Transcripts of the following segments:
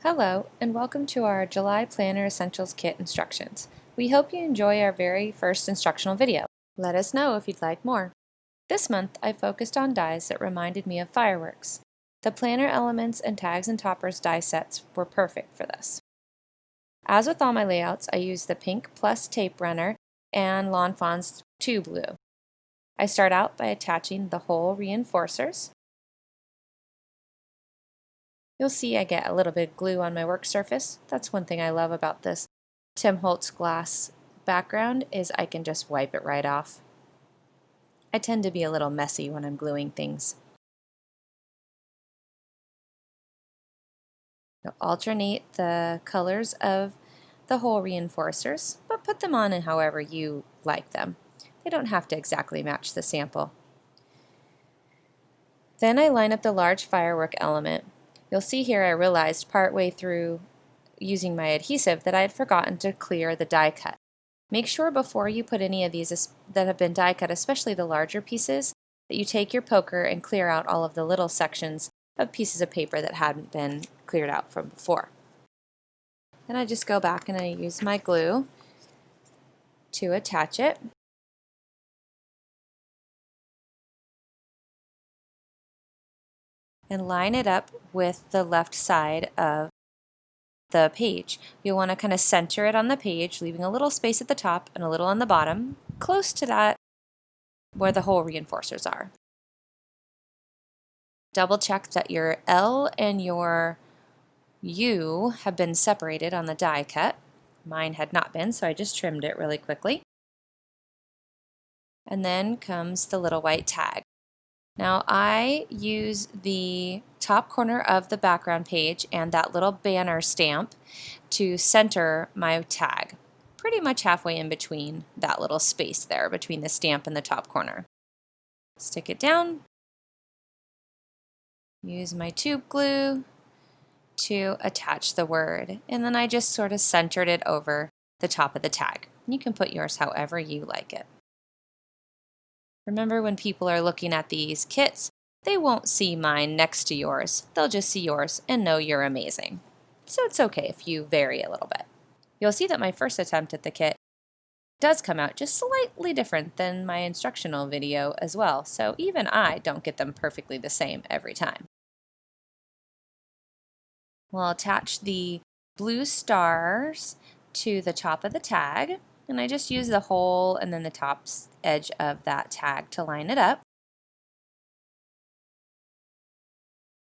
Hello, and welcome to our July Planner Essentials Kit instructions. We hope you enjoy our very first instructional video. Let us know if you'd like more. This month, I focused on dies that reminded me of fireworks. The planner elements and tags and toppers die sets were perfect for this. As with all my layouts, I used the Pink Plus tape runner and Lawn Fawn's tube glue. I start out by attaching the whole reinforcers. You'll see I get a little bit of glue on my work surface. That's one thing I love about this Tim Holtz glass background is I can just wipe it right off. I tend to be a little messy when I'm gluing things. You'll alternate the colors of the hole reinforcers, but put them on in however you like them. They don't have to exactly match the sample. Then I line up the large firework element. You'll see here I realized partway through using my adhesive that I had forgotten to clear the die cut. Make sure before you put any of these that have been die cut, especially the larger pieces, that you take your poker and clear out all of the little sections of pieces of paper that hadn't been cleared out from before. Then I just go back and I use my glue to attach it. And line it up with the left side of the page. You'll want to kind of center it on the page, leaving a little space at the top and a little on the bottom, close to that where the hole reinforcers are. Double check that your L and your U have been separated on the die cut. Mine had not been, so I just trimmed it really quickly. And then comes the little white tag. Now I use the top corner of the background page and that little banner stamp to center my tag, pretty much halfway in between that little space there between the stamp and the top corner. Stick it down, use my tube glue to attach the word, and then I just sort of centered it over the top of the tag. You can put yours however you like it. Remember, when people are looking at these kits, they won't see mine next to yours. They'll just see yours and know you're amazing. So it's okay if you vary a little bit. You'll see that my first attempt at the kit does come out just slightly different than my instructional video as well, so even I don't get them perfectly the same every time. We'll attach the blue stars to the top of the tag, and I just use the hole and then the top edge of that tag to line it up.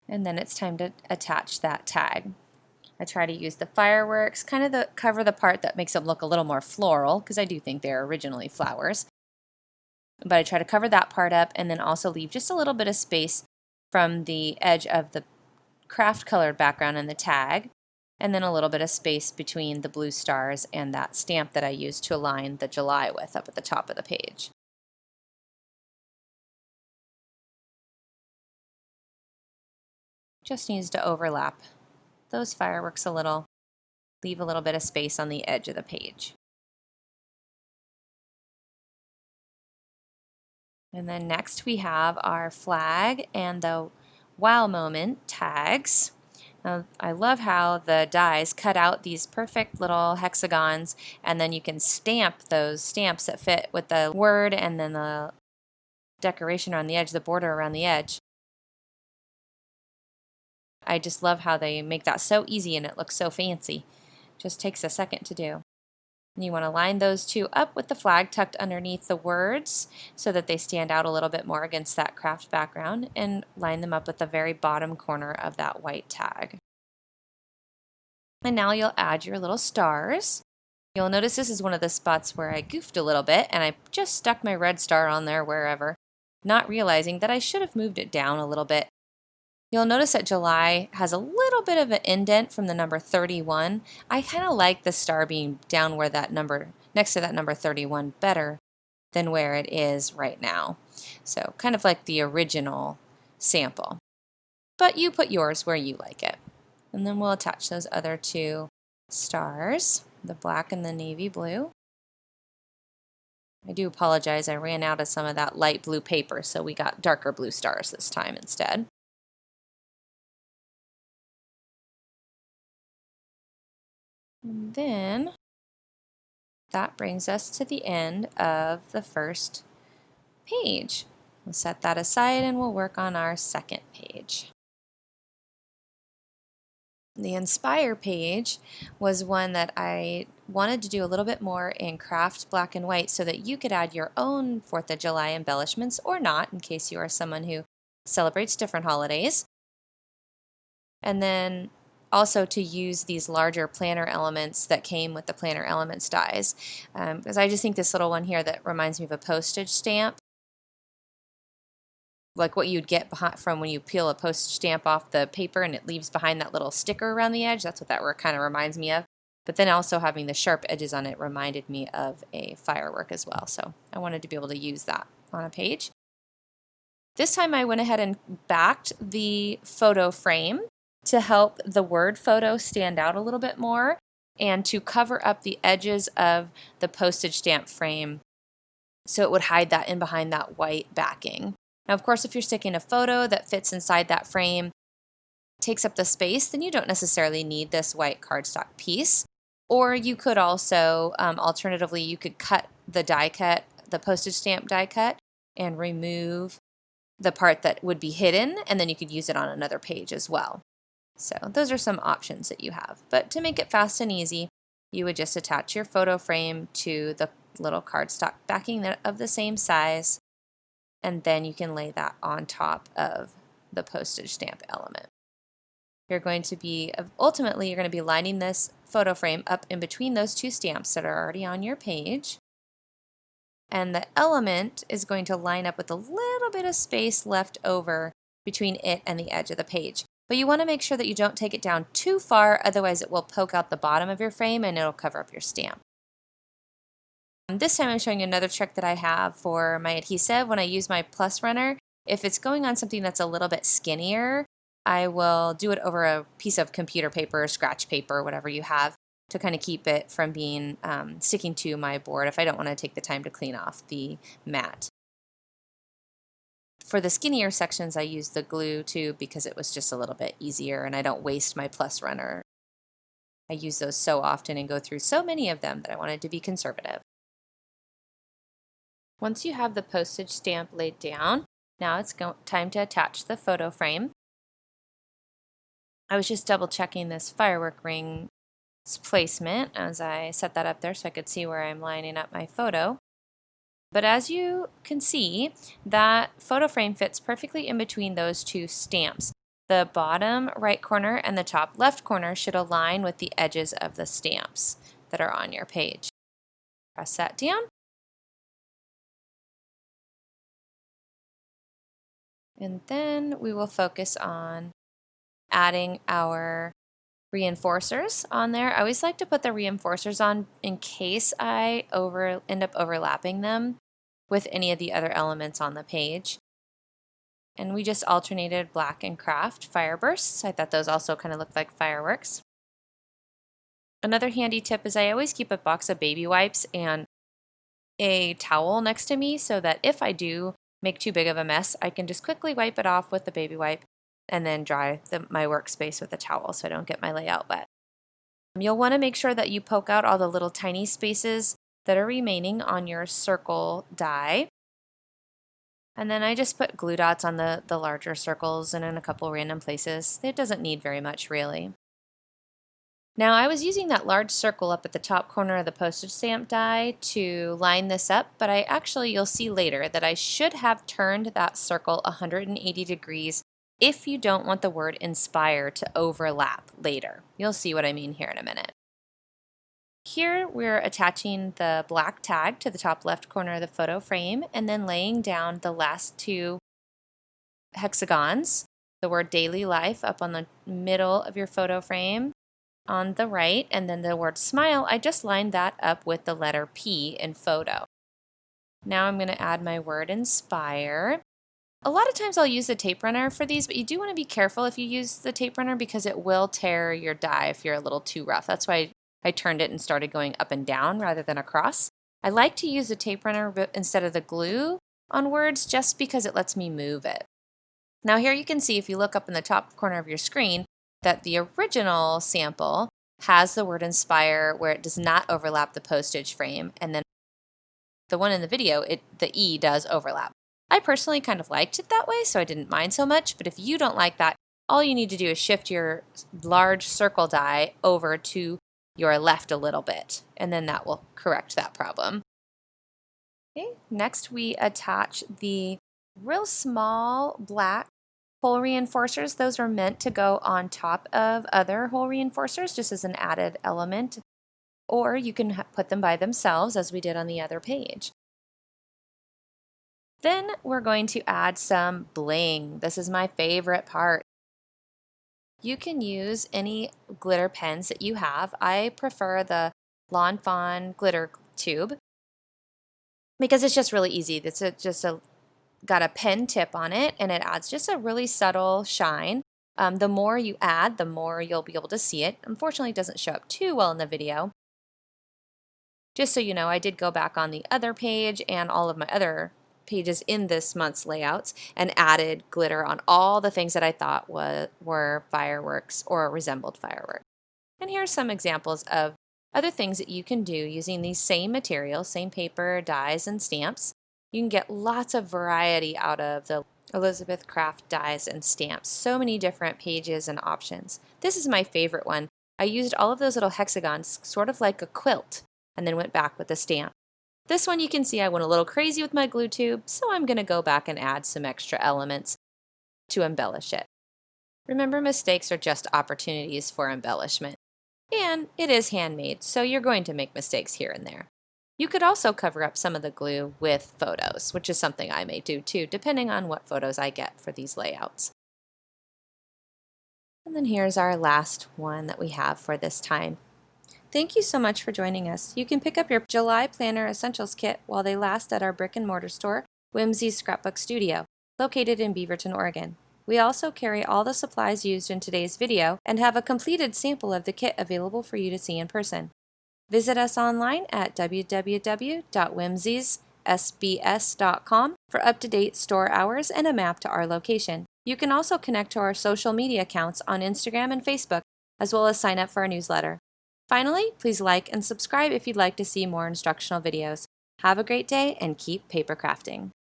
And then it's time to attach that tag. I try to use the fireworks, kind of cover the part that makes them look a little more floral, because I do think they're originally flowers. But I try to cover that part up and then also leave just a little bit of space from the edge of the Kraft colored background and the tag, and then a little bit of space between the blue stars and that stamp that I used to align the July with up at the top of the page. Just needs to overlap those fireworks a little, leave a little bit of space on the edge of the page. And then next we have our flag and the wow moment tags. Now, I love how the dies cut out these perfect little hexagons, and then you can stamp those stamps that fit with the word and then the decoration on the edge, the border around the edge. I just love how they make that so easy and it looks so fancy. Just takes a second to do. And you want to line those two up with the flag tucked underneath the words so that they stand out a little bit more against that Kraft background, and line them up with the very bottom corner of that white tag. And now you'll add your little stars. You'll notice this is one of the spots where I goofed a little bit and I just stuck my red star on there wherever, not realizing that I should have moved it down a little bit. You'll notice that July has a little bit of an indent from the number 31. I kind of like the star being down where that number, next to that number 31, better than where it is right now. So kind of like the original sample. But you put yours where you like it. And then we'll attach those other two stars, the black and the navy blue. I do apologize, I ran out of some of that light blue paper, so we got darker blue stars this time instead. And then that brings us to the end of the first page. We'll set that aside and we'll work on our second page. The Inspire page was one that I wanted to do a little bit more in Kraft black and white so that you could add your own 4th of July embellishments or not, in case you are someone who celebrates different holidays. And then also to use these larger planner elements that came with the Planner Elements dies. Because I just think this little one here that reminds me of a postage stamp, like what you'd get from when you peel a postage stamp off the paper and it leaves behind that little sticker around the edge. That's what that kind of reminds me of. But then also having the sharp edges on it reminded me of a firework as well. So I wanted to be able to use that on a page. This time I went ahead and backed the photo frame to help the word photo stand out a little bit more and to cover up the edges of the postage stamp frame so it would hide that in behind that white backing. Now, of course, if you're sticking a photo that fits inside that frame, takes up the space, then you don't necessarily need this white cardstock piece. Or you could also, alternatively, you could cut the die cut, the postage stamp die cut, and remove the part that would be hidden, and then you could use it on another page as well. So those are some options that you have. But to make it fast and easy, you would just attach your photo frame to the little cardstock backing of the same size, and then you can lay that on top of the postage stamp element. You're going to be, ultimately, you're going to be lining this photo frame up in between those two stamps that are already on your page. And the element is going to line up with a little bit of space left over between it and the edge of the page. But you want to make sure that you don't take it down too far, otherwise it will poke out the bottom of your frame and it'll cover up your stamp. This time I'm showing you another trick that I have for my adhesive. When I use my plus runner, if it's going on something that's a little bit skinnier, I will do it over a piece of computer paper, scratch paper, whatever you have, to kind of keep it from being sticking to my board if I don't want to take the time to clean off the mat. For the skinnier sections, I use the glue tube because it was just a little bit easier and I don't waste my plus runner. I use those so often and go through so many of them that I wanted to be conservative. Once you have the postage stamp laid down, now it's time to attach the photo frame. I was just double checking this firework ring's placement as I set that up there so I could see where I'm lining up my photo. But as you can see, that photo frame fits perfectly in between those two stamps. The bottom right corner and the top left corner should align with the edges of the stamps that are on your page. Press that down. And then we will focus on adding our reinforcers on there. I always like to put the reinforcers on in case I end up overlapping them with any of the other elements on the page. And we just alternated black and Kraft firebursts. I thought those also kind of looked like fireworks. Another handy tip is I always keep a box of baby wipes and a towel next to me so that if I do make too big of a mess, I can just quickly wipe it off with the baby wipe and then dry my workspace with a towel so I don't get my layout wet. You'll want to make sure that you poke out all the little tiny spaces that are remaining on your circle die. And then I just put glue dots on the larger circles and in a couple random places. It doesn't need very much really. Now I was using that large circle up at the top corner of the postage stamp die to line this up, but you'll see later that I should have turned that circle 180 degrees if you don't want the word inspire to overlap later. You'll see what I mean here in a minute. Here we're attaching the black tag to the top left corner of the photo frame and then laying down the last two hexagons, the word daily life up on the middle of your photo frame on the right, and then the word smile, I just lined that up with the letter P in photo. Now I'm going to add my word inspire. A lot of times I'll use the tape runner for these, but you do want to be careful if you use the tape runner because it will tear your die if you're a little too rough. That's why I turned it and started going up and down rather than across. I like to use the tape runner instead of the glue on words just because it lets me move it. Now here you can see if you look up in the top corner of your screen that the original sample has the word inspire where it does not overlap the postage frame, and then the one in the video, the E does overlap. I personally kind of liked it that way, so I didn't mind so much, but if you don't like that, all you need to do is shift your large circle die over to your left a little bit, and then that will correct that problem. Okay, next we attach the real small black hole reinforcers. Those are meant to go on top of other hole reinforcers just as an added element, or you can put them by themselves as we did on the other page. Then we're going to add some bling. This is my favorite part. You can use any glitter pens that you have. I prefer the Fawn glitter tube because it's just really easy. It's got a pen tip on it, and it adds just a really subtle shine. The more you add, the more you'll be able to see it. Unfortunately, it doesn't show up too well in the video. Just so you know, I did go back on the other page and all of my other pages in this month's layouts and added glitter on all the things that I thought were fireworks or resembled fireworks. And here's some examples of other things that you can do using these same materials, same paper, dies, and stamps. You can get lots of variety out of the Elizabeth Kraft dies and stamps. So many different pages and options. This is my favorite one. I used all of those little hexagons sort of like a quilt and then went back with the stamp. This one you can see I went a little crazy with my glue tube, so I'm going to go back and add some extra elements to embellish it. Remember, mistakes are just opportunities for embellishment. And it is handmade, so you're going to make mistakes here and there. You could also cover up some of the glue with photos, which is something I may do too, depending on what photos I get for these layouts. And then here's our last one that we have for this time. Thank you so much for joining us. You can pick up your July Planner Essentials Kit while they last at our brick and mortar store, Whimsy's Scrapbook Studio, located in Beaverton, Oregon. We also carry all the supplies used in today's video and have a completed sample of the kit available for you to see in person. Visit us online at www.whimsysbs.com for up-to-date store hours and a map to our location. You can also connect to our social media accounts on Instagram and Facebook, as well as sign up for our newsletter. Finally, please like and subscribe if you'd like to see more instructional videos. Have a great day and keep paper crafting.